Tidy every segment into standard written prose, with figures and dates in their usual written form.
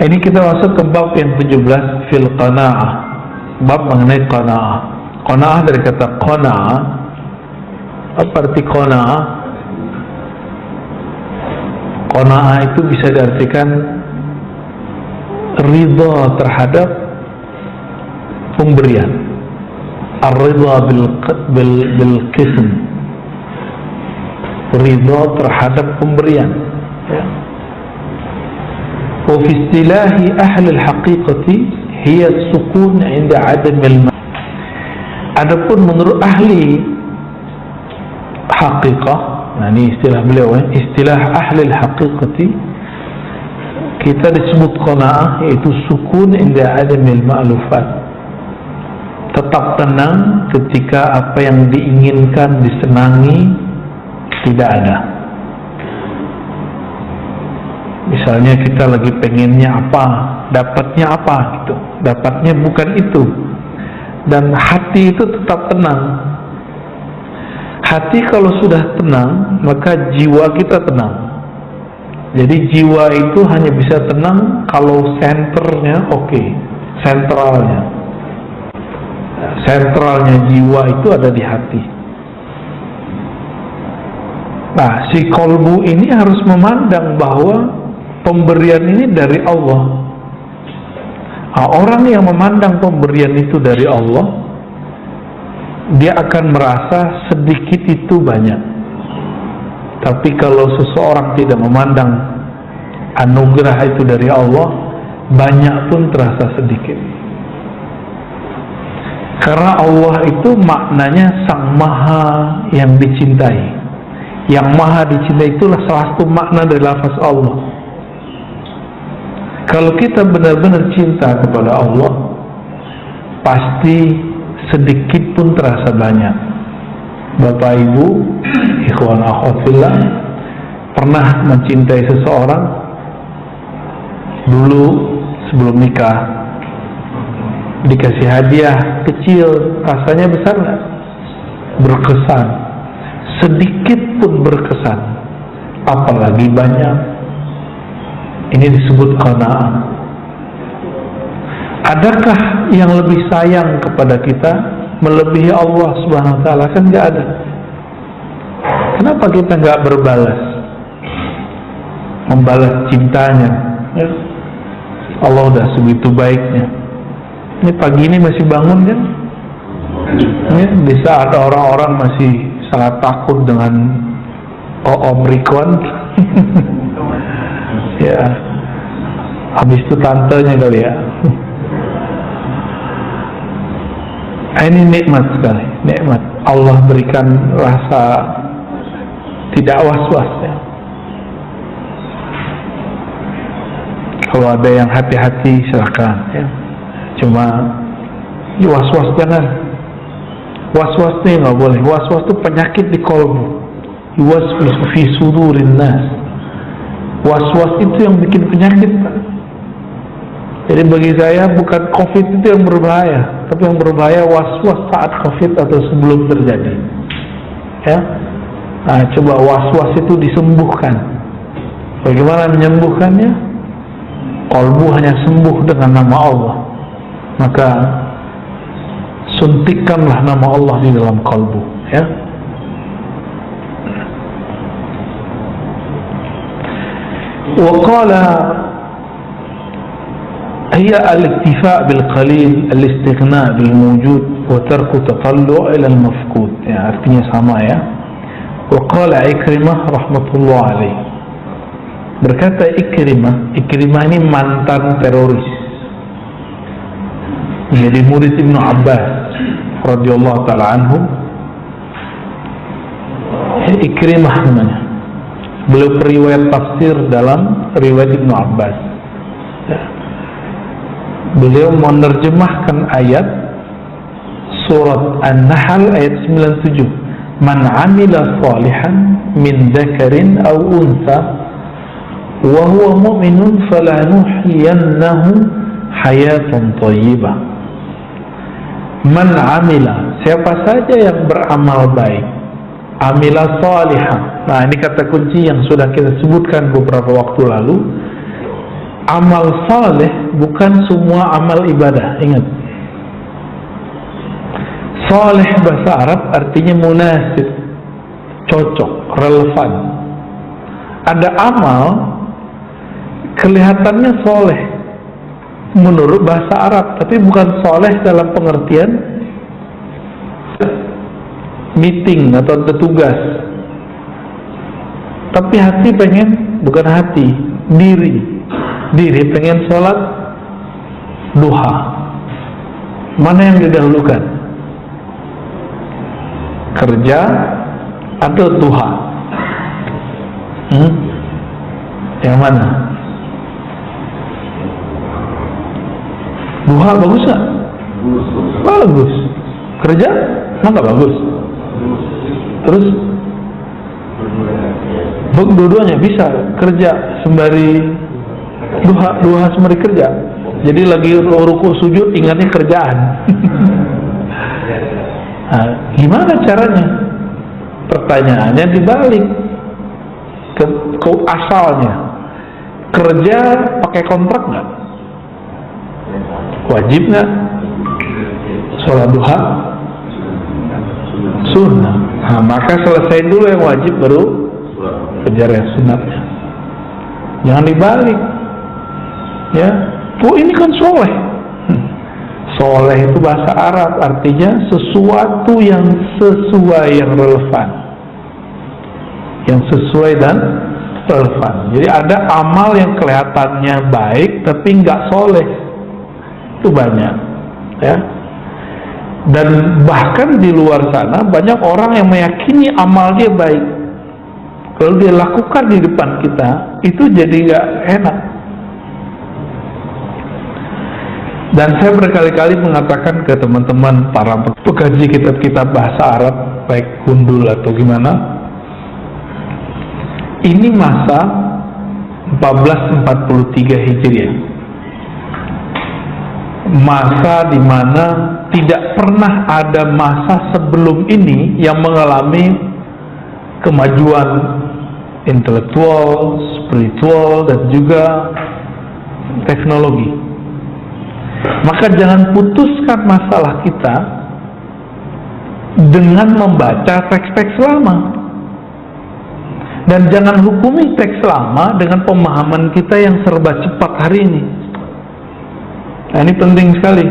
Ini kita masuk ke bab yang 17, fil qana'ah, bab mengenai qana'ah. Qana'ah dari kata qana'ah. Apa arti qana'ah? Qana'ah itu bisa diartikan ridha terhadap pemberian, ar-ridha bil qism, ridha terhadap pemberian, ya. Wa fi istilahi ahli al-haqiqati hiya as-sukun 'inda 'adam al-ma'. Adapun menurut ahli haqiqah, nah ini istilah beliau, istilah ahli al-haqiqati, kita disebut qana'ah yaitu sukun 'inda 'adam al-ma'lufat, tetap tenang ketika apa yang diinginkan, disenangi tidak ada. Misalnya kita lagi pengennya apa, dapatnya apa gitu, dapatnya bukan itu, dan hati itu tetap tenang. Hati kalau sudah tenang, maka jiwa kita tenang. Jadi jiwa itu hanya bisa tenang kalau senternya oke, sentralnya jiwa itu ada di hati. Nah, si kolbu ini harus memandang bahwa pemberian ini dari Allah. Nah, orang yang memandang pemberian itu dari Allah, dia akan merasa sedikit itu banyak. Tapi kalau seseorang tidak memandang anugerah itu dari Allah, banyak pun terasa sedikit. Karena Allah itu maknanya Sang Maha yang dicintai. Yang Maha dicintai itulah salah satu makna dari lafaz Allah. Kalau kita benar-benar cinta kepada Allah, pasti sedikit pun terasa banyak. Bapak Ibu, ikhwan akhwat fillah, pernah mencintai seseorang dulu sebelum nikah, dikasih hadiah kecil, rasanya besar nggak? Berkesan. Sedikit pun berkesan, apalagi banyak. Ini disebut qana'ah. Adakah yang lebih sayang kepada kita melebihi Allah Subhanahu wa ta'ala? Kan nggak ada. Kenapa kita nggak berbalas, membalas cintanya, ya? Allah udah segitu baiknya. Ini pagi ini masih bangun kan? Ini di saat orang-orang masih sangat takut dengan Omikron. Ya, habis itu tantenya kali ya. Ini nikmat sekali, nikmat Allah berikan rasa tidak was-was, ya. Kalau ada yang hati-hati silakan, ya. Cuma was-was jangan. Was-was itu nggak boleh. Was-was itu penyakit di kolbu. Yuwaswisu fi sudurin nas. Was-was itu yang bikin penyakit, Pak. Jadi bagi saya bukan COVID itu yang berbahaya, tapi yang berbahaya was-was saat COVID atau sebelum terjadi. Ya. Nah, coba was-was itu disembuhkan. Bagaimana menyembuhkannya? Kolbu hanya sembuh dengan nama Allah. Maka suntikkanlah nama Allah di dalam kalbu, ya. Wa qala hiya al-iktifa' bil qalil, al-istighna' bil mawjud wa tarku tatallu' ila al-mafqud. Ya, artinya sama, ya. Wa qala Ikrimah rahmatullah alaih. Berkata Ikrimah ini mantan teroris, jadi murid Ibnu Abbas radhiyallahu ta'ala anhu. Ikrimah namanya. Beliau periwayat tafsir dalam riwayat Ibnu Abbas. Beliau menerjemahkan ayat surat An-Nahl ayat 97. Man 'amila salihan min dzakarin aw untha wa huwa mu'minun falanuhyiyannahu hayatan thayyibah. Man 'amila, siapa saja yang beramal baik, amila salihah. Nah, ini kata kunci yang sudah kita sebutkan beberapa waktu lalu. amal saleh bukan semua amal ibadah. Ingat, saleh bahasa Arab artinya munasib, cocok, relevan. Ada amal kelihatannya soleh menurut bahasa Arab, tapi bukan soleh dalam pengertian meeting atau tugas. Tapi hati pengen, bukan hati, diri pengen sholat duha. Mana yang didahulukan? Kerja atau duha? Yang mana? Duha bagus gak? Bagus. Kerja? Enggak bagus. Terus dua-duanya bisa kerja sembari duha sembari kerja. Jadi lagi ruku sujud ingatnya kerjaan. Nah, gimana caranya? Pertanyaannya dibalik ke asalnya. Kerja pakai kontrak nggak? Wajib nggak? Sholat duha sunnah. Nah, maka selesai dulu yang wajib baru kejar yang sunatnya. Jangan dibalik. Ya, ini kan soleh. Soleh itu bahasa Arab artinya sesuatu yang sesuai, yang relevan, yang sesuai dan relevan. Jadi ada amal yang kelihatannya baik tapi nggak soleh, itu banyak, ya. Dan bahkan di luar sana banyak orang yang meyakini amal dia baik, kalau dia lakukan di depan kita itu jadi nggak enak. Dan saya berkali-kali mengatakan ke teman-teman para pengkaji kitab-kitab bahasa Arab, baik gundul atau gimana, ini masa 1443 Hijriah, masa di mana tidak pernah ada masa sebelum ini yang mengalami kemajuan intelektual, spiritual, dan juga teknologi. Maka jangan putuskan masalah kita dengan membaca teks-teks lama, dan jangan hukumi teks lama dengan pemahaman kita yang serba cepat hari ini. Nah, ini penting sekali.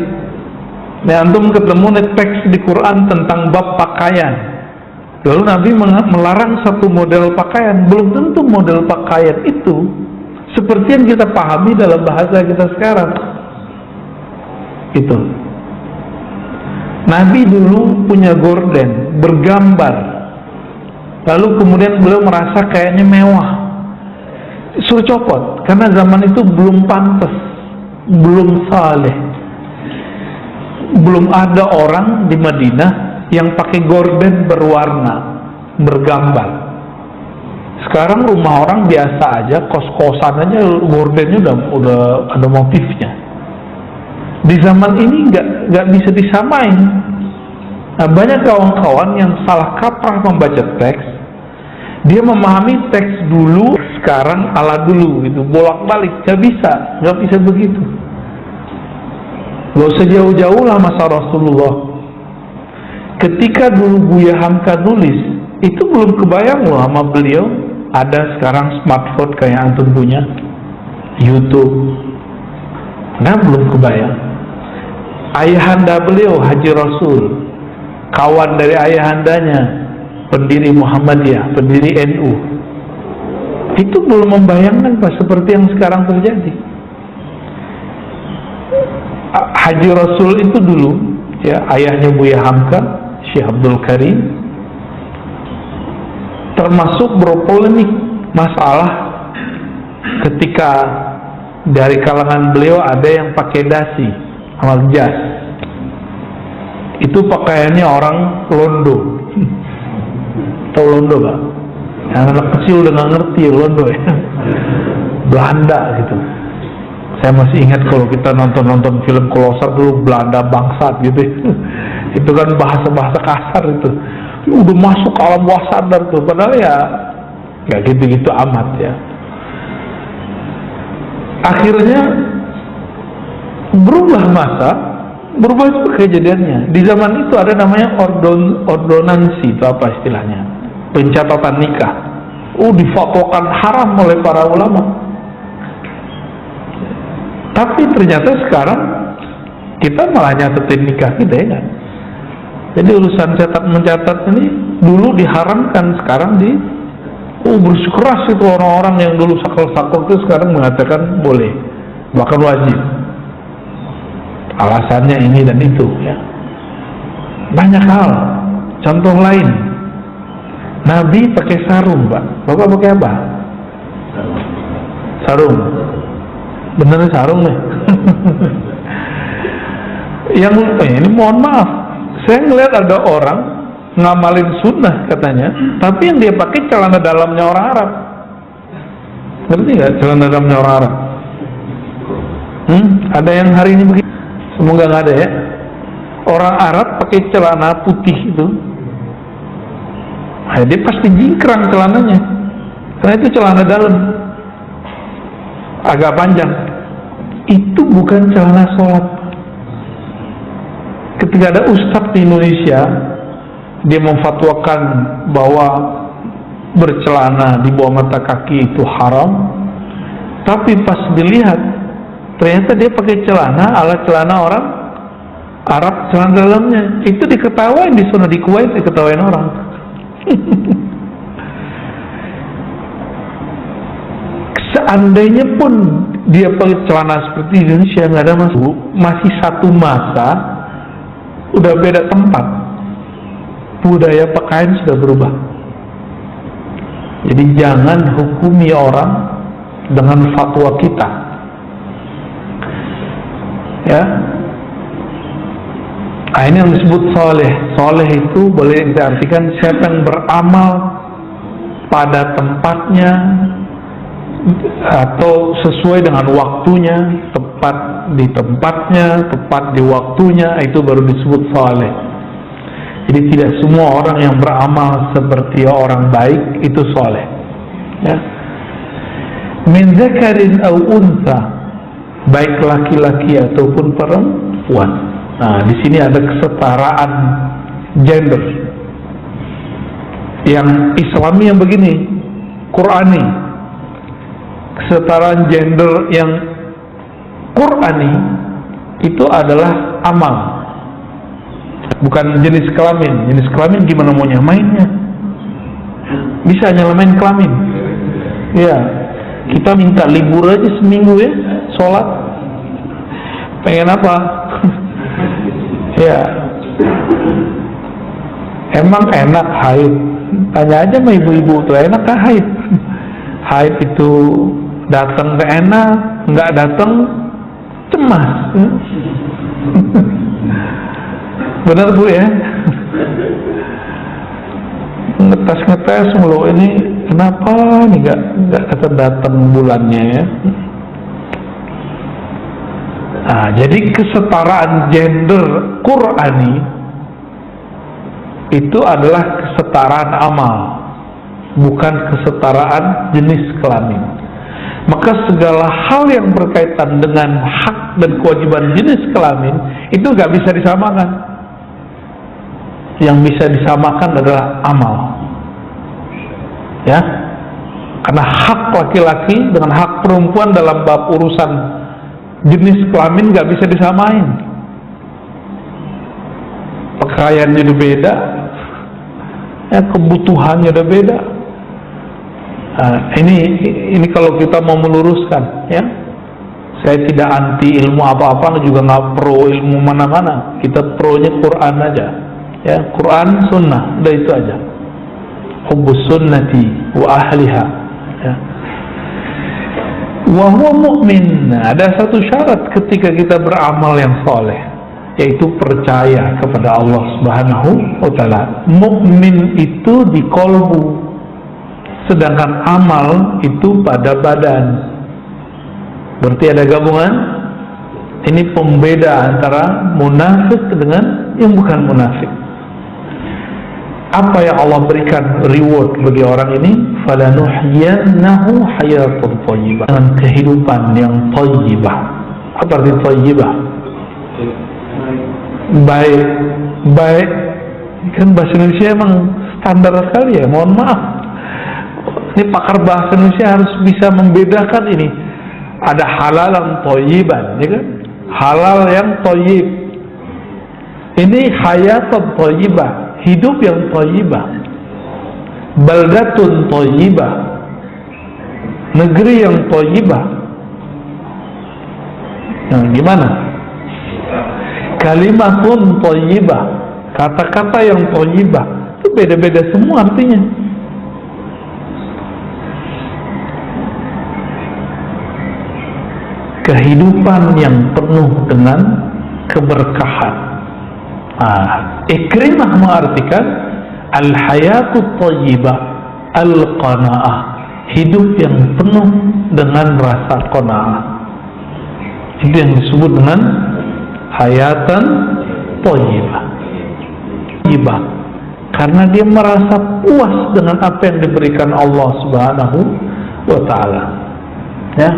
Nah, antum ketemu teks di Quran tentang bab pakaian, lalu Nabi melarang satu model pakaian. Belum tentu model pakaian itu seperti yang kita pahami dalam bahasa kita sekarang. Itu Nabi dulu punya gorden bergambar, lalu kemudian beliau merasa kayaknya mewah, suruh copot karena zaman itu belum pantas, belum saleh, belum ada orang di Madinah yang pakai gorden berwarna, bergambar. Sekarang rumah orang biasa aja, kos-kosan aja gordennya udah ada motifnya. Di zaman ini nggak bisa disamain. Nah, banyak kawan-kawan yang salah kaprah membaca teks. Dia memahami teks dulu, sekarang ala dulu, gitu, bolak-balik. Nggak bisa begitu. Gak usah jauh-jauh lah masa Rasulullah. Ketika dulu Buya Hamka nulis, itu belum kebayang loh sama beliau ada sekarang smartphone kayak antum punya, YouTube. Nah, belum kebayang. Ayahanda beliau Haji Rasul, kawan dari ayahandanya, pendiri Muhammadiyah, pendiri NU, itu belum membayangkan Pak seperti yang sekarang terjadi. Haji Rasul itu dulu, ya, ayahnya Buya Hamka, Syekh Abdul Karim, termasuk berpolemik masalah ketika dari kalangan beliau ada yang pakai dasi, amal jas. Itu pakaiannya orang Londo. Tahu Londo Pak? Anak kecil udah nggak ngerti Londo ya. Belanda gitu. Saya masih ingat kalau kita nonton film Kolosar dulu, Belanda bangsat gitu. Itu kan bahasa-bahasa kasar itu. Udah masuk ke alam bawah sadar tuh. Padahal ya gitu-gitu amat ya. Akhirnya berubah masa, berubah juga kejadiannya. Di zaman itu ada namanya ordonansi, itu apa istilahnya? Pencatatan nikah. Difatwakan haram oleh para ulama. Tapi ternyata sekarang kita malah nyatetin nikah kita, ya kan? Jadi urusan mencatat ini dulu diharamkan, sekarang bersikeras itu orang-orang yang dulu sakral itu sekarang mengatakan boleh, bahkan wajib. Alasannya ini dan itu, ya. Banyak hal. Contoh lain, Nabi pakai sarung, Pak. Bapak pakai apa? Sarung. Bener sarung nih. Ini mohon maaf, saya ngeliat ada orang ngamalin sunnah katanya, tapi yang dia pakai celana dalamnya orang Arab. Ngerti nggak celana dalamnya orang Arab? Ada yang hari ini begitu? Semoga nggak ada, ya. Orang Arab pakai celana putih itu, dia pasti jingkrang celananya, karena itu celana dalam agak panjang. Itu bukan celana sholat. Ketika ada ustadz di Indonesia, dia memfatwakan bahwa bercelana di bawah mata kaki itu haram, tapi pas dilihat ternyata dia pakai celana ala celana orang Arab, celana dalamnya. Itu diketawain di sana, di Kuwait diketawain orang. Seandainya pun dia pakai celana seperti Indonesia, nggak ada masalah. Masih satu masa, udah beda tempat, budaya pakaian sudah berubah. Jadi jangan hukumi orang dengan fatwa kita, ya. Ini yang disebut soleh. Soleh itu boleh diartikan siapa yang beramal pada tempatnya atau sesuai dengan waktunya, tepat di tempatnya, tepat di waktunya, itu baru disebut soleh. Jadi tidak semua orang yang beramal seperti orang baik itu soleh, ya. Min zakarin aw unsa, baik laki-laki ataupun perempuan. Nah, di sini ada kesetaraan gender yang Islami, yang begini, Qurani. Kesetaraan gender yang Qurani itu adalah amal, bukan jenis kelamin. Jenis kelamin gimana mau nyamainnya? Bisa nyamain kelamin? Ya, kita minta libur aja seminggu, ya, sholat. Pengen apa? Ya, emang enak haid? Tanya aja sama ibu-ibu tuh, enak kah haid? Haid itu datang ke enak, nggak datang cemas. Benar Bu, ya? Ngetes mulu, ini kenapa nih nggak datang bulannya, ya? Nah, jadi kesetaraan gender Qurani itu adalah kesetaraan amal, bukan kesetaraan jenis kelamin. Maka segala hal yang berkaitan dengan hak dan kewajiban jenis kelamin itu nggak bisa disamakan. Yang bisa disamakan adalah amal, ya. Karena hak laki-laki dengan hak perempuan dalam bab urusan jenis kelamin nggak bisa disamain. Pakaiannya udah beda, ya, kebutuhannya udah beda. Nah, ini kalau kita mau meluruskan, ya, saya tidak anti ilmu apa-apa, juga nggak pro ilmu mana-mana. Kita pronya Quran aja, ya, Quran Sunnah, udah itu aja. Hubbus sunnati wa ahliha, ya. Wa huwa mu'min. Ada satu syarat ketika kita beramal yang soleh, yaitu percaya kepada Allah Subhanahu wa ta'ala. Mukmin itu di kolbu, sedangkan amal itu pada badan. Berarti ada gabungan. Ini pembeda antara munafik dengan yang bukan munafik. Apa yang Allah berikan reward bagi orang ini? Falanuhyiyannahu hayatan thayyibah, dengan kehidupan yang thayyibah. Apa arti thayyibah? Baik, baik. Kan bahasa Indonesia emang standar sekali ya. Mohon maaf. Ini pakar bahasa Indonesia harus bisa membedakan ini. Ada halal yang thayyiban, ya kan? Halal yang thayyib. Ini hayatan thayyibah, hidup yang thayyibah. Baldatun thayyibah, negeri yang thayyibah. Nah, gimana? Kalimatun thayyibah, kata-kata yang thayyibah. Itu beda-beda semua artinya. Kehidupan yang penuh dengan keberkahan. Ikrimah mengartikan al-hayatu thayyibah al-qanaah, hidup yang penuh dengan rasa qanaah. Itu yang disebut dengan hayatan thayyibah. Thayyibah karena dia merasa puas dengan apa yang diberikan Allah Subhanahu wa ta'ala. Ya.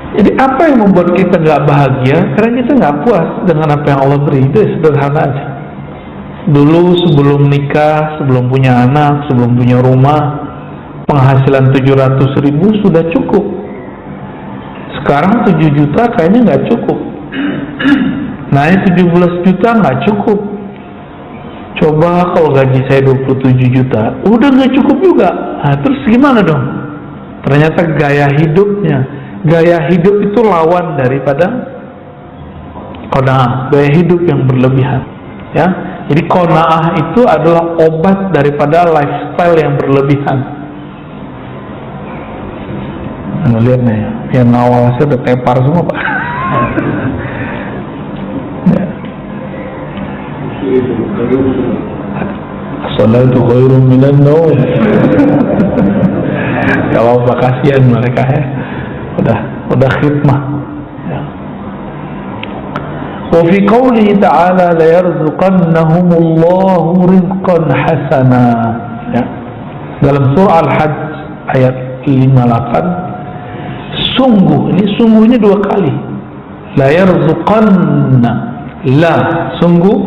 Jadi apa yang membuat kita nggak bahagia? Karena kita nggak puas dengan apa yang Allah beri. Itu sederhana aja. Dulu sebelum nikah, sebelum punya anak, sebelum punya rumah, penghasilan 700.000 sudah cukup. Sekarang 7 juta kayaknya nggak cukup. Naik 17 juta nggak cukup. Coba kalau gaji saya 27 juta, udah nggak cukup juga. Nah, terus gimana dong? Ternyata gaya hidupnya. Gaya hidup itu lawan daripada qanaah, gaya hidup yang berlebihan. Ya, jadi qanaah itu adalah obat daripada lifestyle yang berlebihan. Anda lihat nih, yang awal saya udah tepar semua Pak. Ya. As-salatu khairun minan naum. Kalau kasihan mereka ya. Udah khidmah. Ya. Wa fi qoulihi ta'ala la yarzuqannahumullahu rizqan hasana. Ya. Dalam surah Al-Hajj ayat 58, sungguh, ini sungguhnya 2 kali. La yarzuqanna, la, sungguh,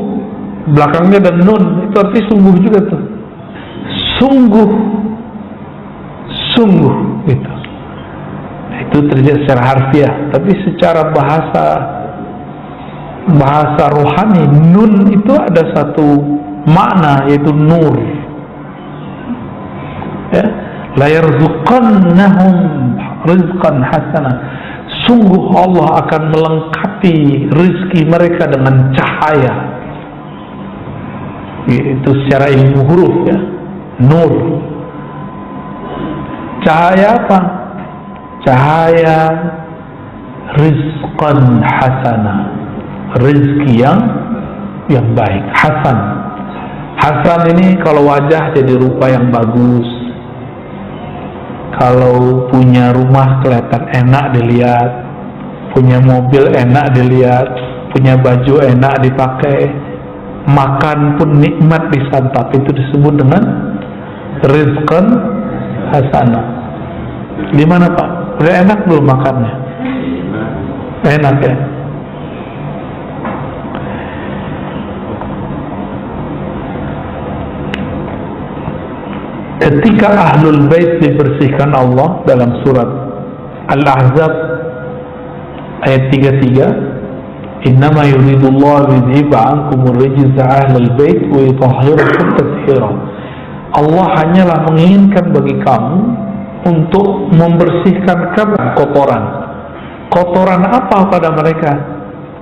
belakangnya ada nun, itu arti sungguh juga tuh. Sungguh gitu. Itu terjadi secara harfiah, tapi secara bahasa rohani, nun itu ada satu makna, yaitu nur. Ya, la yarzuqannahum rizqan hasana. Sungguh Allah akan melengkapi rizki mereka dengan cahaya. Itu secara ilmu huruf ya, nur. Cahaya apa? Cahaya rizqan hasana, rizki yang baik. Hasan ini kalau wajah jadi rupa yang bagus, kalau punya rumah kelihatan enak dilihat, punya mobil enak dilihat, punya baju enak dipakai, makan pun nikmat disantap. Itu disebut dengan rizqan hasana. Di mana Pak? Udah enak belum makannya? Enak ya. Ketika Ahlul Bait dibersihkan Allah dalam surat Al-Ahzab ayat 33, innama yuridullahu liyudhiba ankumur rijza ahlal bait wa yutahhirakum tathira. Allah hanyalah menginginkan bagi kamu untuk membersihkan kamu kotoran. Kotoran apa pada mereka?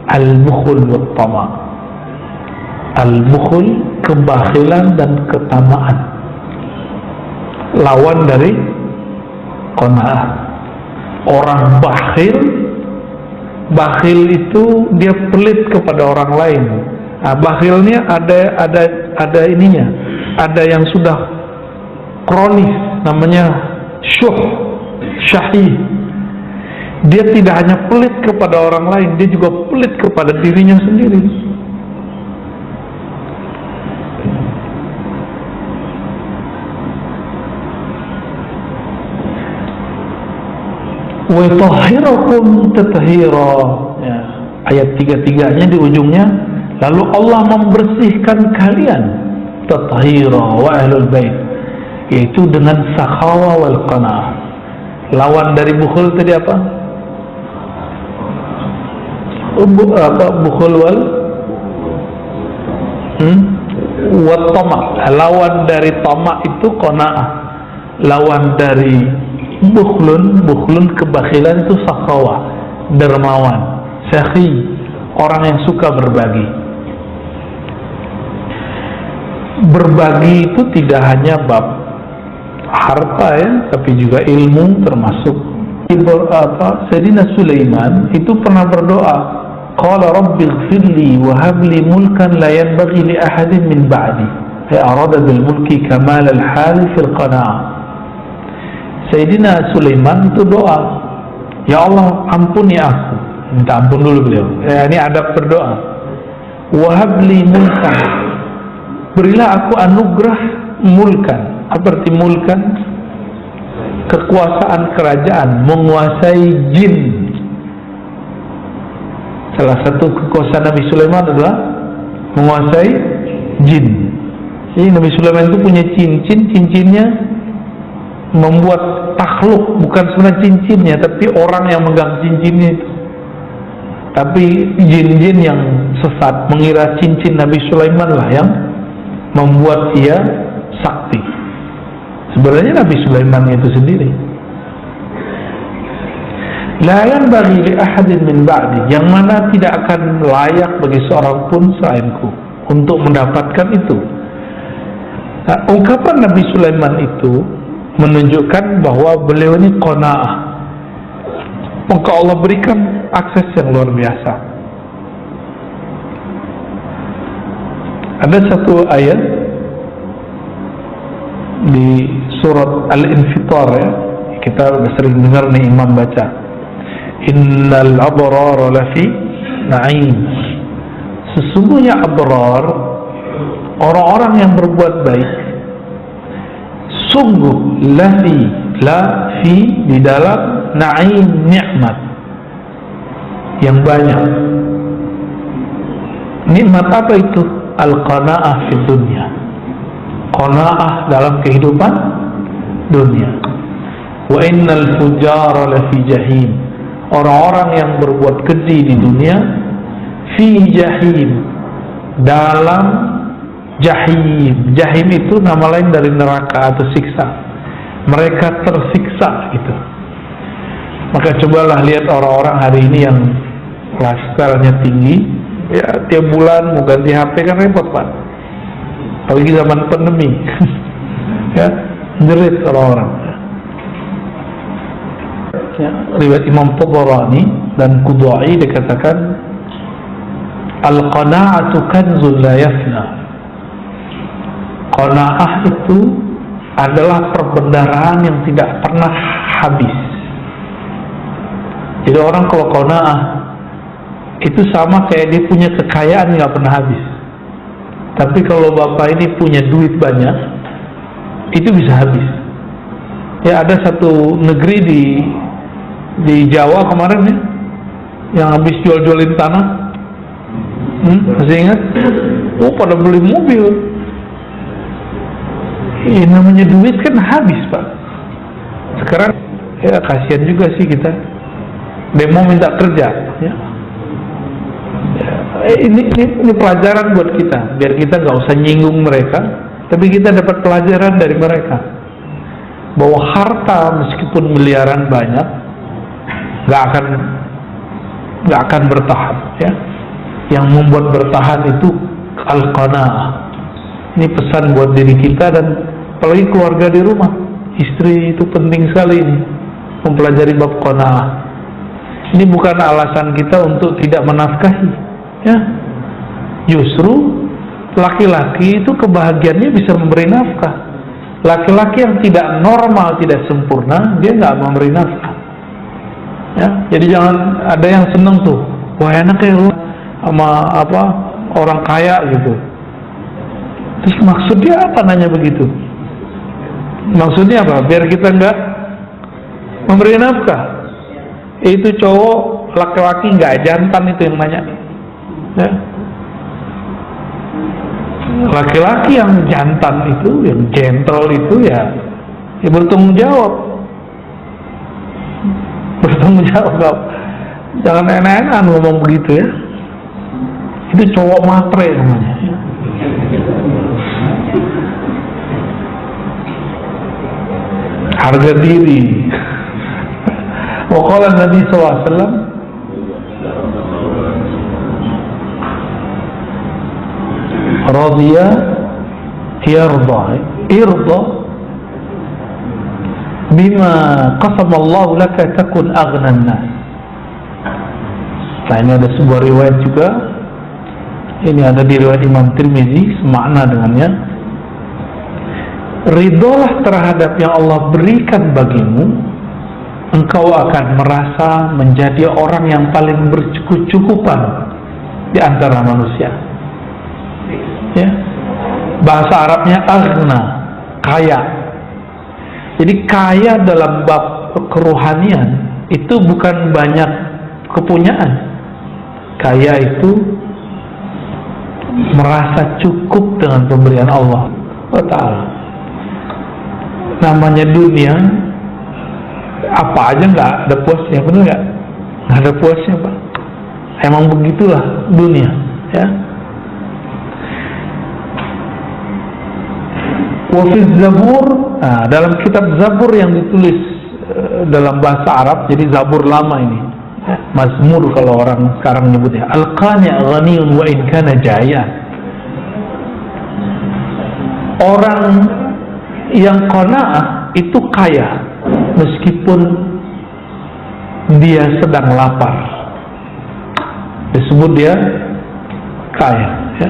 Al-bukhul wa tama. Al-bukhul, kebakhilan dan ketamaan. Lawan dari qanaah. Orang bakhil itu dia pelit kepada orang lain. Nah, bakhilnya ada ininya, ada yang sudah kronis, namanya syahih. Dia tidak hanya pelit kepada orang lain, dia juga pelit kepada dirinya sendiri. wa yutahhirakum tathira. Ya, ayat 3-3-nya di ujungnya, lalu Allah membersihkan kalian, tathira wa ahlul bait, yaitu dengan sakhawa wal qanaah. Lawan dari bukhul tadi apa? Bukhul wal wat tamak. Lawan dari tamak itu qanaah. Lawan dari bukhlun kebakhilan itu sakhawa, dermawan, sakhi, orang yang suka berbagi. Berbagi itu tidak hanya bab harta ya, tapi juga ilmu termasuk. Sayyidina Sulaiman itu pernah berdoa, qala rabbi ighfirli wa habli mulkan la yanbaghi li ahadin min ba'di. Fa arada bil mulki kamal al hal fil qanaah. Sayyidina Sulaiman itu doa, ya Allah ampuni aku, minta ampun dulu beliau. Ini adab berdoa. Wa habli mulkan, berilah aku anugerah mulkan. Apa arti mulkan? Kekuasaan kerajaan, menguasai jin. Salah satu kekuasaan Nabi Sulaiman adalah menguasai jin. Jadi Nabi Sulaiman itu punya cincinnya membuat takhluk, bukan sebenarnya cincinnya, tapi orang yang megang cincinnya itu. Tapi jin-jin yang sesat mengira cincin Nabi Sulaiman lah yang membuat ia sakti. Sebenarnya Nabi Sulaiman itu sendiri. La yanbaghi li ahadin min ba'di, yang mana tidak akan layak bagi seorang pun selainku untuk mendapatkan itu. Nah, ungkapan Nabi Sulaiman itu menunjukkan bahwa beliau ini qanaah. Maka Allah berikan akses yang luar biasa. Ada satu ayat di surat Al-Infitar ya, kita sering dengar nih imam baca, innal abrara lafi na'im. Sesungguhnya abrar, orang-orang yang berbuat baik, sungguh lafi di dalam na'im, nikmat yang banyak. Nikmat apa itu? Al-qanaah fi dunya, qanaah dalam kehidupan dunia. Wa innal fujara lafi jahim, orang-orang yang berbuat keji di dunia, fi jahim, dalam jahim. Jahim itu nama lain dari neraka atau siksa. Mereka tersiksa gitu. Maka cobalah lihat orang-orang hari ini yang lifestyle-nya tinggi, ya tiap bulan mau ganti HP kan repot Pak. Apalagi zaman pandemi. Ya, jerit orang-orang. Ya, riwayat Imam Tabarani dan Qudai dikatakan al-qana'atu kanzul la yafna. Qanaah itu adalah perbendaharaan yang tidak pernah habis. Jadi orang kalau qanaah itu sama kayak dia punya kekayaan nggak pernah habis. Tapi kalau bapak ini punya duit banyak, itu bisa habis. Ya, ada satu negeri di Jawa kemarin ya, yang habis jual-jualin tanah. Masih ingat? Oh, pada beli mobil. Ini namanya duit kan habis Pak. Sekarang ya kasihan juga sih kita. Demo minta kerja. Ya. Ini pelajaran buat kita, biar kita nggak usah nyinggung mereka, tapi kita dapat pelajaran dari mereka bahwa harta meskipun miliaran banyak nggak akan bertahan ya. Yang membuat bertahan itu al-qanaah. Ini pesan buat diri kita dan apalagi keluarga di rumah, istri itu penting sekali ini mempelajari bab qanaah. Ini bukan alasan kita untuk tidak menafkahi ya. Justru laki-laki itu kebahagiaannya bisa memberi nafkah. Laki-laki yang tidak normal, tidak sempurna, dia nggak memberi nafkah ya. Jadi jangan ada yang seneng tuh, wah enak ya lu sama apa orang kaya gitu. Terus maksudnya apa nanya begitu? Maksudnya apa? Biar kita nggak memberi nafkah. Itu cowok laki-laki nggak jantan itu yang nanya, ya. Laki-laki yang jantan itu, yang gentle itu ya bertanggung jawab, jangan enak-enakan ngomong begitu ya. Itu cowok matre namanya. Harga diri. Waqala Nabi SAW, radhiya yarda, irda bima qasama Allah laka takun aghnan nas. Nah, ini ada sebuah riwayat juga. Ini ada di riwayat Imam Tirmizi, semakna dengannya. Ridholah terhadap yang Allah berikan bagimu, engkau akan merasa menjadi orang yang paling berkecukupan di antara manusia. Ya. Bahasa Arabnya aghna, kaya. Jadi kaya dalam bab kerohanian itu bukan banyak kepunyaan. Kaya itu merasa cukup dengan pemberian Allah Ta'ala. Namanya dunia, apa aja nggak ada puasnya, benar nggak? Nggak ada puasnya, Pak. Emang begitulah dunia, ya. Wafiz Zabur, nah, dalam kitab Zabur yang ditulis dalam bahasa Arab, jadi Zabur lama ini, ya, Mazmur kalau orang sekarang nyebutnya. Al-Qani' ghaniyun wa in kana jaya. Orang yang qanaah itu kaya meskipun dia sedang lapar, disebut dia kaya, ya.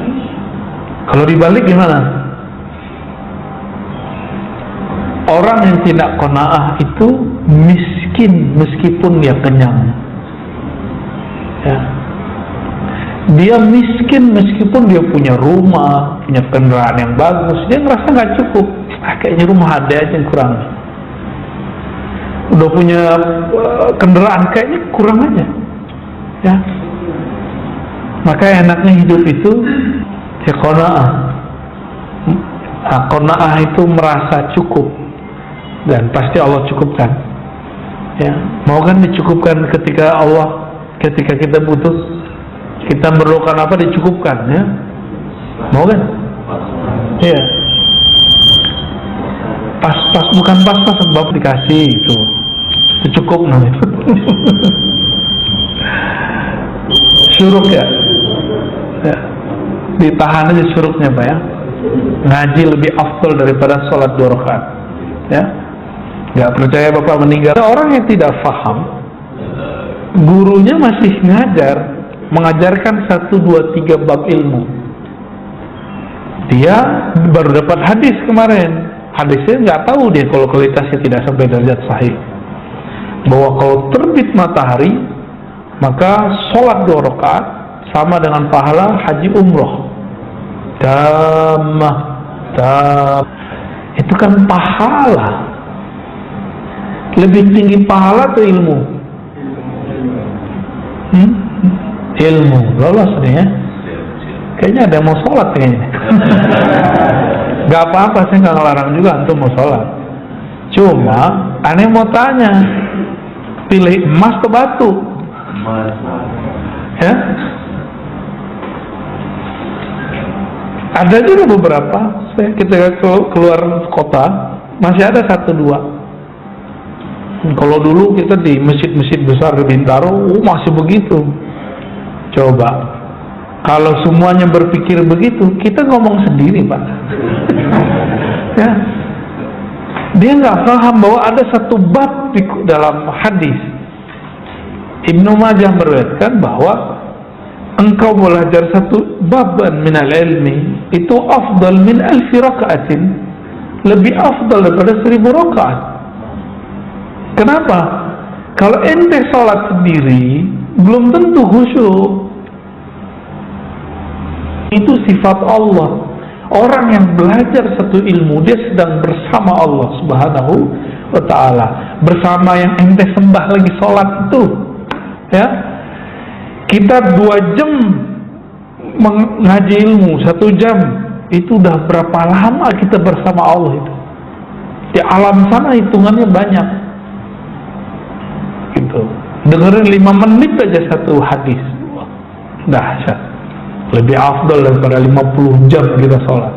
Kalau dibalik gimana? Orang yang tidak qanaah itu miskin meskipun dia kenyang, ya. Dia miskin meskipun dia punya rumah, punya kendaraan yang bagus, dia ngerasa nggak cukup. Kayaknya rumah ada aja yang kurang. Udah punya kendaraan, kayaknya kurang aja, ya. Maka enaknya hidup itu ya qanaah. Nah, qanaah itu merasa cukup, dan pasti Allah cukupkan, ya. Mau kan dicukupkan ketika kita butuh, kita memerlukan apa, dicukupkan, ya. Mau kan? Ya. Pas bukan pas sebab dikasih itu cukup namanya. Syuruk, ya. Ya. Ditahan aja syuruknya, Pak, ya. Ngaji lebih afdal daripada sholat 2 rakaat, ya. Gak percaya Bapak meninggal. Orang yang tidak paham, gurunya masih mengajarkan 1, 2, 3 bab ilmu. Dia baru dapat hadis kemarin. Hadisnya nggak tahu dia kalau kualitasnya tidak sampai derajat sahih. Bahwa kalau terbit matahari, maka sholat 2 rakaat sama dengan pahala haji umroh. Itu kan pahala. Lebih tinggi pahala atau ilmu? Ilmu. Lolos nih, ya. Kayaknya ada yang mau sholat kayaknya. Gak apa-apa, saya nggak ngelarang juga untuk mau sholat. Cuma aneh mau tanya, pilih emas atau batu? Ya. Ada juga beberapa. Kita keluar kota masih ada 1, 2. Kalau dulu kita di masjid-masjid besar di Bintaro, masih begitu. Coba kalau semuanya berpikir begitu, kita ngomong sendiri, Pak. Ya. Dia nggak paham bahwa ada 1 bab di dalam hadis. Ibnu Majah meriwayatkan bahwa engkau belajar 1 baban minal ilmi itu afdal min 1000 rakaatin, lebih afdal daripada 1000 rakaat. Kenapa? Kalau ente sholat sendiri belum tentu khusyuk. Itu sifat Allah. Orang yang belajar 1 ilmu, dia sedang bersama Allah Subhanahu wa ta'ala, bersama yang ente sembah lagi sholat itu, ya. Kita 2 jam mengaji ilmu, 1 jam, itu udah berapa lama kita bersama Allah itu. Di alam sana hitungannya banyak, gitu. Dengerin 5 menit aja satu hadis, dahsyat. Lebih afdal daripada 50 jam kita sholat.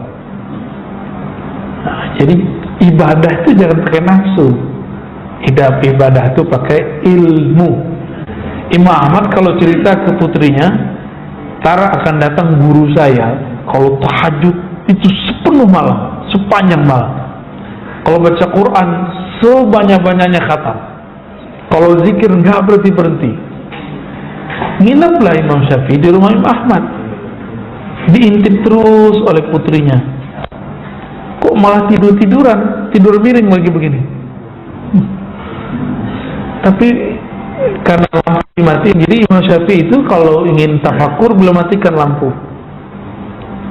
Nah, jadi ibadah itu jangan pakai nafsu. Ibadah itu pakai ilmu. Imam Ahmad kalau cerita ke putrinya, Tara akan datang guru saya kalau tahajud itu sepenuh malam, sepanjang malam. Kalau baca Quran sebanyak-banyaknya khatam. Kalau zikir nggak berhenti-berhenti. Ngineplah Imam Syafi'i di rumah Imam Ahmad. Diintip terus oleh putrinya. Kok malah tidur-tiduran, tidur miring lagi begini. Tapi karena lampu dimatiin, jadi Imam Syafi'i itu kalau ingin tafakur belum matikan lampu.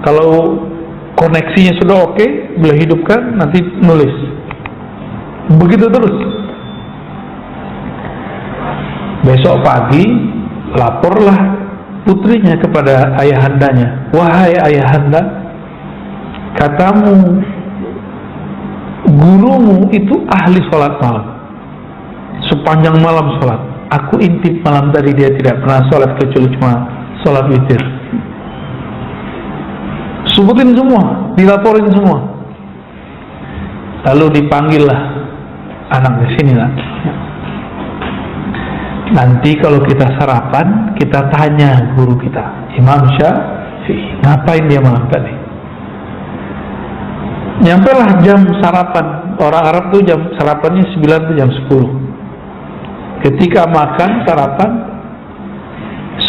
Kalau koneksinya sudah oke, boleh hidupkan, nanti nulis. Begitu terus. Besok pagi laporlah putrinya kepada ayahandanya, wahai ayahanda, katamu gurumu itu ahli sholat malam, sepanjang malam sholat. Aku intip malam tadi dia tidak pernah sholat kecuali cuma sholat witir. Sebutin semua, dilaporin semua. Lalu dipanggillah anaknya, sini lah. Nanti kalau kita sarapan, kita tanya guru kita, Imam Syafi'i, ngapain dia malam tadi? Nyampelah jam sarapan. Orang Arab tuh jam sarapannya 9 tuh jam 10. Ketika makan sarapan,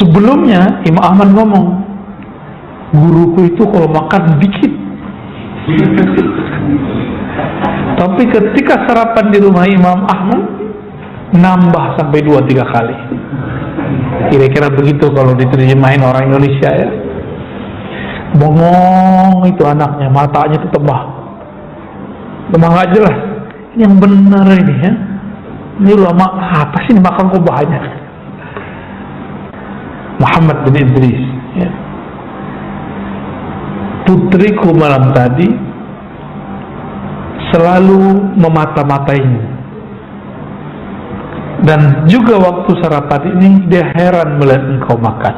sebelumnya Imam Ahmad ngomong, guruku itu kalau makan dikit. Tapi ketika sarapan di rumah Imam Ahmad, nambah sampai 2-3 kali. Kira-kira begitu kalau diterjemahin orang Indonesia, ya. Bongong itu anaknya, matanya itu tebah nggak jelas. Yang benar ini, ya. Ini ulama apa sih makan kok banyak? Muhammad bin Idris, ya. Putriku malam tadi selalu memata-matainya. Dan juga waktu sarapan ini dia heran melihat engkau makan.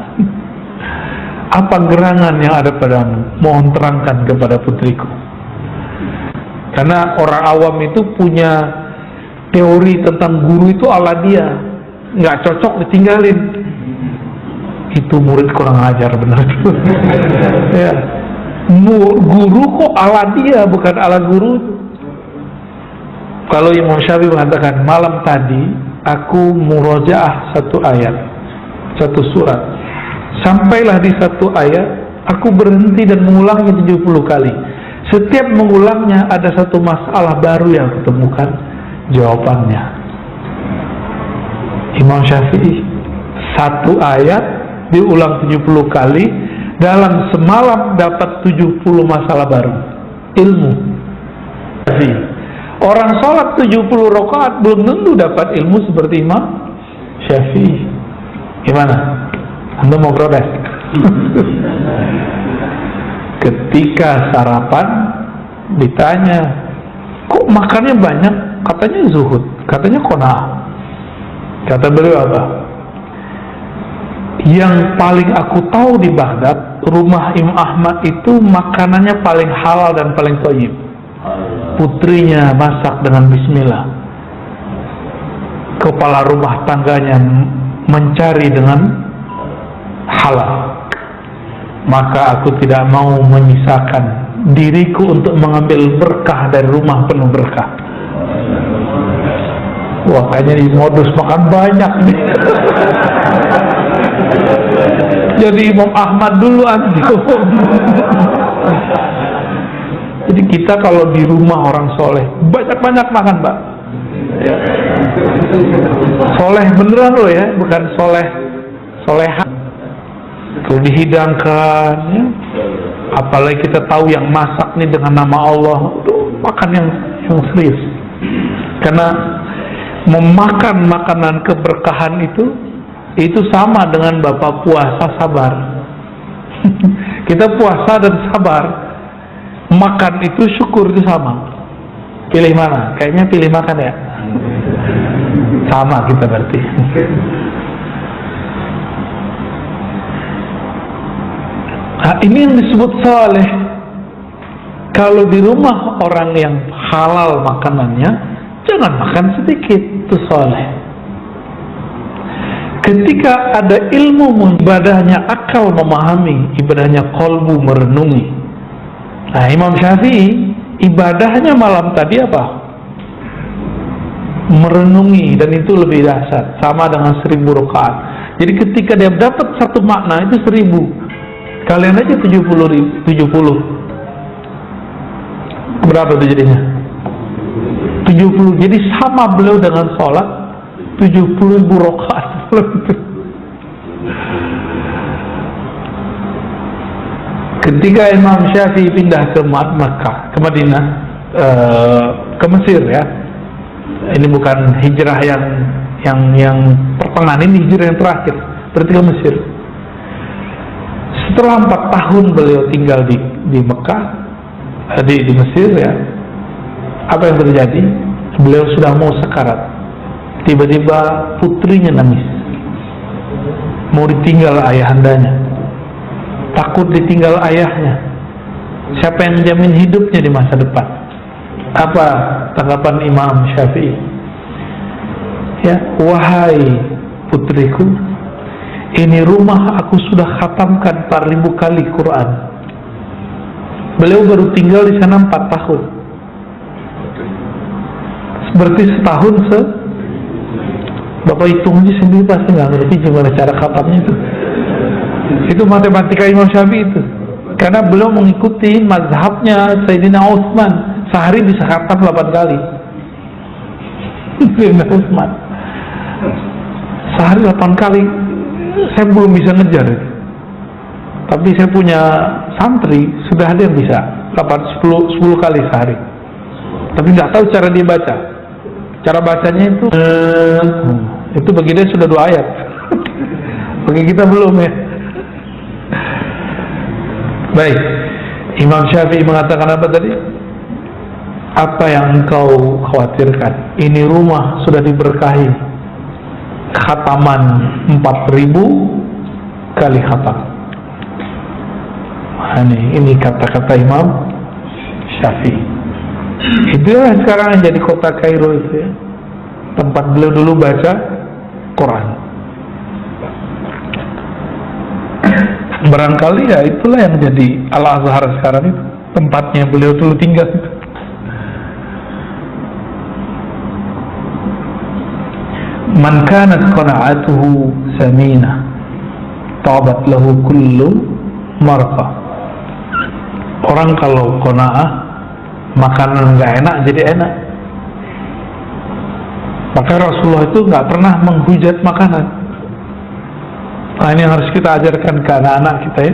Apa gerangan yang ada padamu? Mohon terangkan kepada putriku. Karena orang awam itu punya teori tentang guru itu ala dia, nggak cocok ditinggalin. Itu murid kurang ajar benar. Ya. Guru kok ala dia, bukan ala guru. Kalau Imam Syafi'i mengatakan malam tadi aku murojaah 1 ayat, 1 surat, sampailah di 1 ayat, aku berhenti dan mengulangnya 70 kali. Setiap mengulangnya ada 1 masalah baru yang kutemukan jawabannya. Imam Syafi'i 1 ayat diulang 70 kali, dalam semalam dapat 70 masalah baru ilmu. Orang sholat 70 rakaat belum tentu dapat ilmu seperti Imam Syafi'i. Gimana? Anda mau protes? Ketika sarapan ditanya, kok makannya banyak? Katanya zuhud, katanya qanaah. Kata beliau apa? Yang paling aku tahu di Baghdad, rumah Imam Ahmad itu makanannya paling halal dan paling thayyib. Putrinya masak dengan bismillah. Kepala rumah tangganya mencari dengan halal. Maka aku tidak mau menyisakan diriku untuk mengambil berkah dari rumah penuh berkah. Wah, kayaknya di modus makan banyak nih. Jadi Imam Ahmad dulu antum. Jadi kita kalau di rumah orang soleh, banyak-banyak makan, Pak. Ya. Soleh beneran loh ya, bukan solehan. Kalau dihidangkan, ya. Apalagi kita tahu yang masak nih dengan nama Allah, makan yang serius. Karena memakan makanan keberkahan itu sama dengan Bapak puasa sabar. Kita puasa dan sabar, makan itu syukur itu sama. Pilih mana? Kayaknya pilih makan ya. Sama kita berarti. Nah, ini yang disebut saleh. Kalau di rumah orang yang halal makanannya, jangan makan sedikit, itu saleh. Ketika ada ilmu ibadahnya, akal memahami, ibadahnya kolbu merenungi. Nah, Imam Syafi'i ibadahnya malam tadi apa? Merenungi, dan itu lebih dahsyat, sama dengan 1000 rakaat. Jadi ketika dia dapat satu makna itu 1000, kalian aja 70. Berapa itu jadinya? 70. Jadi sama beliau dengan sholat 70.000 rakaat. Ketika Imam Syafi'i pindah ke Makkah, ke Madinah, ke Mesir ya. Ini bukan hijrah yang pertengahan, ini hijrah yang terakhir, berarti ke Mesir. Setelah 4 tahun beliau tinggal di Mekah, di Mesir ya, apa yang terjadi? Beliau sudah mau sekarat, tiba-tiba putrinya nangis, mau ditinggal ayahandanya, takut ditinggal ayahnya. Siapa yang menjamin hidupnya di masa depan? Apa tanggapan Imam Syafi'i? Ya, wahai putriku, ini rumah aku sudah khatamkan 4000 kali Quran. Beliau baru tinggal di sana 4 tahun. Berarti setahun Bapak hitung aja sendiri, pasti nggak ngerti gimana cara khatamnya itu. Itu matematika Imam Syafi'i itu. Karena beliau mengikuti mazhabnya Sayyidina Utsman, sehari bisa khatam 8 kali. Sayyidina Utsman sehari 8 kali. Saya belum bisa ngejar itu. Tapi saya punya santri sudah ada yang bisa 10 kali sehari. Tapi nggak tahu cara dia baca. Cara bacanya itu bagi dia sudah 2 ayat. Bagi kita belum ya. Baik, Imam Syafi'i mengatakan apa tadi? Apa yang engkau khawatirkan? Ini rumah sudah diberkahi, khataman 4000 kali khatam. Ini kata-kata Imam Syafi'i. Itulah sekarang yang jadi kota Kairo itu ya, tempat beliau dulu baca Quran. Barangkali ya itulah yang jadi Al-Azhar sekarang itu, tempatnya beliau dulu tinggal. Man kanat qana'atuhu samina tabat lahu kullu marqa. Orang kalau qana'ah, makanan nggak enak jadi enak. Maka Rasulullah itu nggak pernah menghujat makanan. Nah, ini yang harus kita ajarkan ke anak-anak kita ya.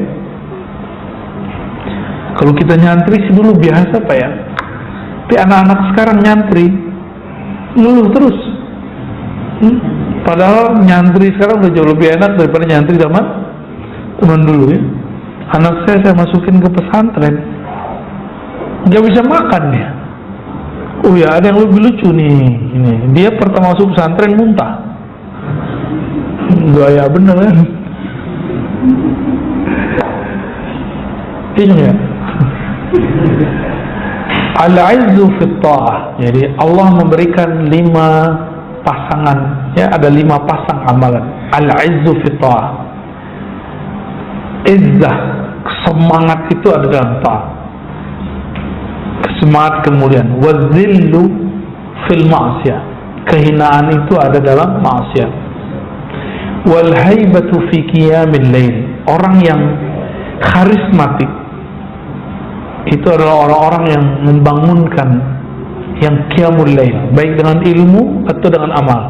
Kalau kita nyantri sih dulu biasa Pak ya, tapi anak-anak sekarang nyantri ngeluh terus. Padahal nyantri sekarang udah jauh lebih enak daripada nyantri zaman dulu ya. Anak saya masukin ke pesantren, nggak bisa makan dia. Oh ya, ada yang lebih lucu nih. Ini dia pertama masuk pesantren muntah. Gaya bener kan? Ini ya. Al-'izzu fit ta'ah. Jadi Allah memberikan 5 pasangan ya, ada 5 pasang amalan. Al-'izzu fit ta'ah. Izzah, semangat itu ada dalam ta'ah. Semangat kemudian. Wazillu fil ma'siyah. Kehinaan itu ada dalam maksiat. Wal haibatu fi qiyamil lail. Orang yang karismatik itu adalah orang-orang yang membangunkan, yang qiyamul lail, baik dengan ilmu atau dengan amal.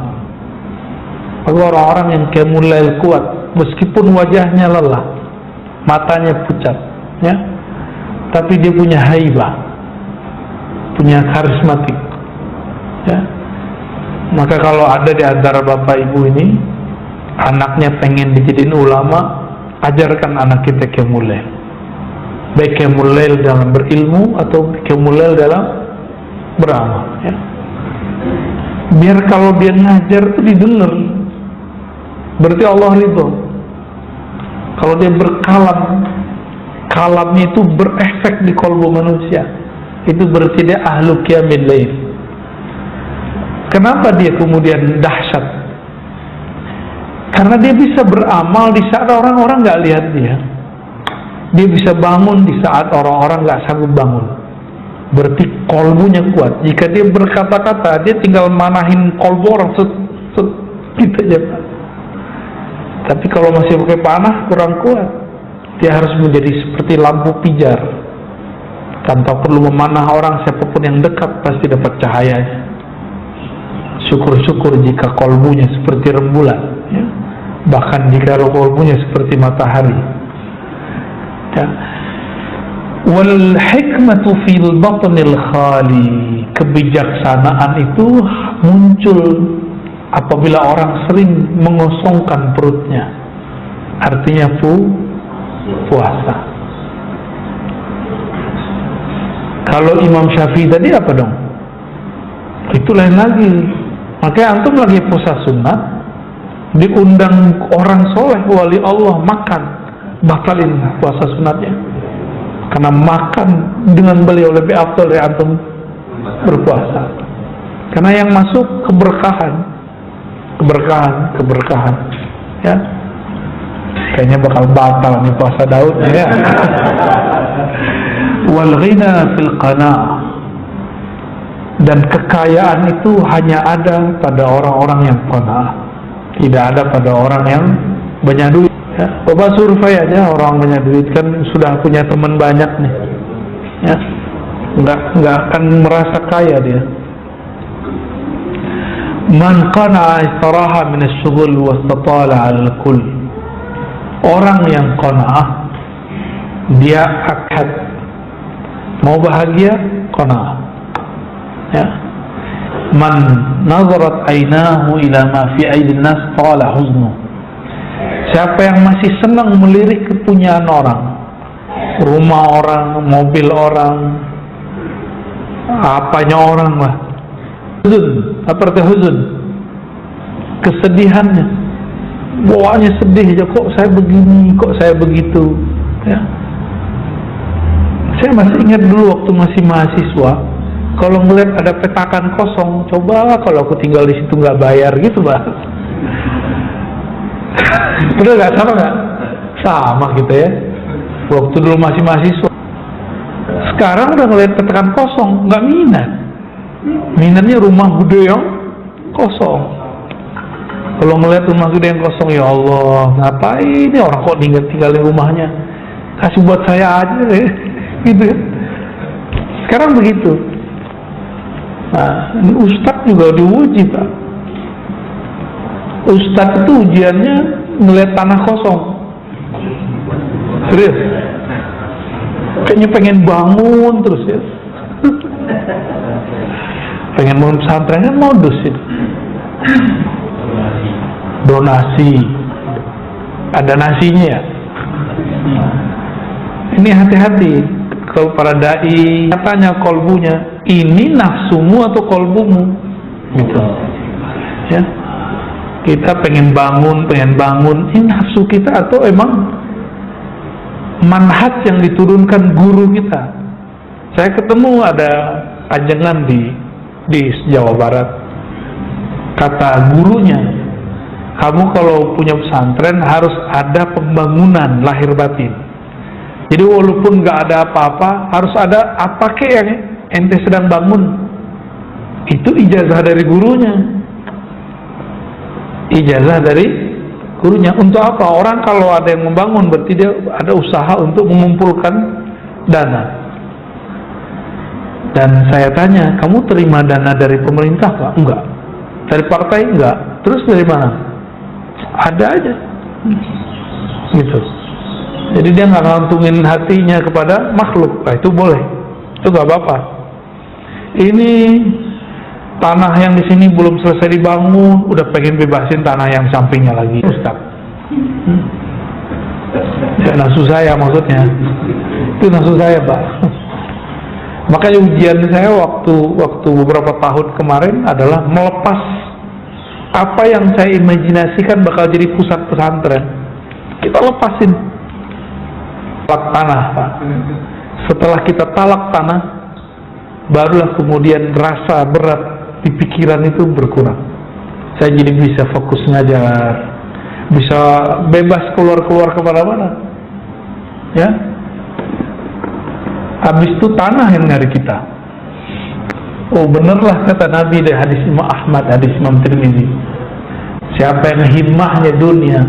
Maka orang-orang yang qiyamul lail kuat, meskipun wajahnya lelah, matanya pucat ya, tapi dia punya haibah, punya karismatik ya. Maka kalau ada di antara bapak ibu ini anaknya pengen dijadiin ulama, ajarkan anak kita qiyamul lail. Baik qiyamul lail dalam berilmu atau qiyamul lail dalam beramal, ya. Biar kalau dia ngajar itu didengar, berarti Allah ridho. Kalau dia berkalam, kalamnya itu berefek di kolbu manusia, itu berarti dia ahlu qiyamul lail. Kenapa dia kemudian dahsyat? Karena dia bisa beramal di saat orang-orang nggak lihat dia. Dia bisa bangun di saat orang-orang nggak sanggup bangun. Berarti kolbunya kuat. Jika dia berkata-kata, dia tinggal manahin kolbu orang gitu aja. Tapi kalau masih pakai panah, kurang kuat. Dia harus menjadi seperti lampu pijar. Tanpa perlu memanah orang, siapapun yang dekat pasti dapat cahayanya. Syukur-syukur jika kolbunya seperti rembulan, ya. Bahkan jika kolbunya seperti matahari, ya. Wal hikmatu fil batnil khali. Kebijaksanaan itu muncul apabila orang sering mengosongkan perutnya. Artinya puasa. Kalau Imam Syafi'i tadi apa dong? Itu lain lagi. Makanya antum lagi puasa sunat, diundang orang soleh wali Allah makan, batalin puasa sunatnya. Karena makan dengan beliau lebih afdal dari antum berpuasa. Karena yang masuk keberkahan, ya. Kayaknya bakal batal nih puasa Daud, ya. Wal ghina fil qana'. Dan kekayaan itu hanya ada pada orang-orang yang qanaah, tidak ada pada orang yang banyak duit, ya. Bapak survei aja orang banyak duit, kan sudah punya teman banyak nih, ya. Nggak akan merasa kaya dia. Man qana'a istaraha min asy-syughul wastatala 'ala al-kull. Orang yang qanaah, dia akad mau bahagia, qanaah, ya. Man nazarat ainahu ila ma fi aidin nas tala huznu. Siapa yang masih senang melirik kepunyaan orang, rumah orang, mobil orang, apanya orang lah, huzun, apa arti huzun? Kesedihannya, bawaannya sedih aja, kok saya begini, kok saya begitu, ya. Saya masih ingat dulu waktu masih mahasiswa, kalau ngeliat ada petakan kosong, coba kalau aku tinggal di situ nggak bayar gitu, Pak. Bener nggak, sama nggak? Sama gitu ya. Waktu dulu masih mahasiswa. Sekarang udah ngeliat petakan kosong, nggak minat. Minatnya rumah gede yang kosong. Kalau ngeliat rumah gede yang kosong, ya Allah, ngapain ini orang kok tinggalin rumahnya? Kasih buat saya aja, ya. Gitu. Sekarang begitu. Nah, ustadz juga diuji, Pak. Ustadz itu ujiannya ngeliat tanah kosong. Serius. Kayaknya pengen bangun terus, ya. Pengen bangun pesantren kan modus itu. Donasi. Ada nasinya, ya. Ini hati-hati. Kalau para dai katanya kolbunya, ini nafsumu atau kolbumu, gitu, ya. Kita pengen bangun, ini nafsu kita atau emang manhaj yang diturunkan guru kita. Saya ketemu ada ajengan di Jawa Barat, kata gurunya, kamu kalau punya pesantren harus ada pembangunan lahir batin. Jadi walaupun nggak ada apa-apa, harus ada apa kek yang ente sedang bangun. Itu ijazah dari gurunya. Ijazah dari gurunya. Untuk apa? Orang kalau ada yang membangun, berarti dia ada usaha untuk mengumpulkan dana. Dan saya tanya, kamu terima dana dari pemerintah Pak? Enggak. Dari partai? Enggak. Terus dari mana? Ada aja. Gitu. Jadi dia nggak ngantungin hatinya kepada makhluk. Nah, itu boleh, itu nggak apa-apa. Ini tanah yang di sini belum selesai dibangun, udah pengen bebasin tanah yang sampingnya lagi, Ustaz. Ya, nafsu saya maksudnya. Itu nafsu saya, Pak. Makanya ujian saya waktu beberapa tahun kemarin adalah melepas apa yang saya imajinasikan bakal jadi pusat pesantren. Kita lepasin talak tanah, Pak. Setelah kita talak tanah, barulah kemudian rasa berat di pikiran itu berkurang. Saya jadi bisa fokus ngajar, bisa bebas keluar kemana-mana. Ya, habis itu tanah yang nyari kita. Oh benerlah kata Nabi dari hadis Imam Ahmad, hadis Imam Tirmizi, siapa yang himmahnya dunia,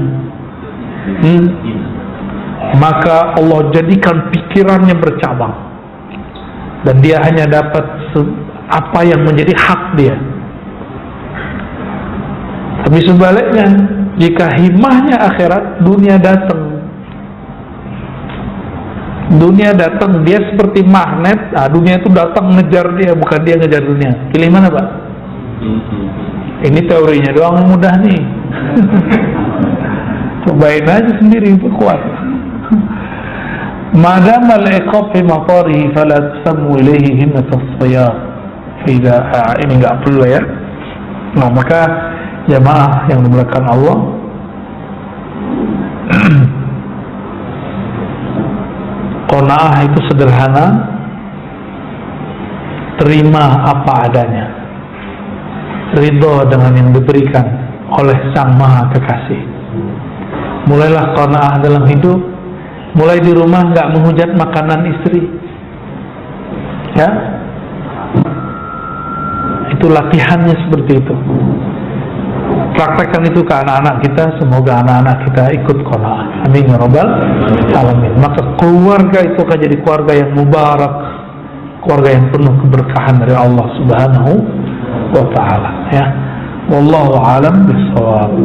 maka Allah jadikan pikirannya bercabang dan dia hanya dapat apa yang menjadi hak dia. Tapi sebaliknya, jika himmahnya akhirat, dunia datang, dia seperti magnet. Dunia itu datang ngejar dia, bukan dia ngejar dunia. Pilih mana, Pak? Ini teorinya doang yang mudah nih. Cobain aja sendiri, kuat. Madam al-iqab fi matarihi fala tasammu ilaihi himmat as-siyar. Ini nggak perlu ya. Nah, maka jamaah yang dimuliakan Allah, qanaah itu sederhana, terima apa adanya, ridho dengan yang diberikan oleh Sang Maha Kekasih. Mulailah qanaah dalam hidup. Mulai di rumah nggak menghujat makanan istri, ya. Itu latihannya seperti itu. Praktekkan itu ke anak-anak kita. Semoga anak-anak kita ikut qanaah. Amin ya rabbal alamin. Maka keluarga itu akan jadi keluarga yang mubarak, keluarga yang penuh keberkahan dari Allah Subhanahu wa ta'ala, ya. Wallahu a'lam bishawab.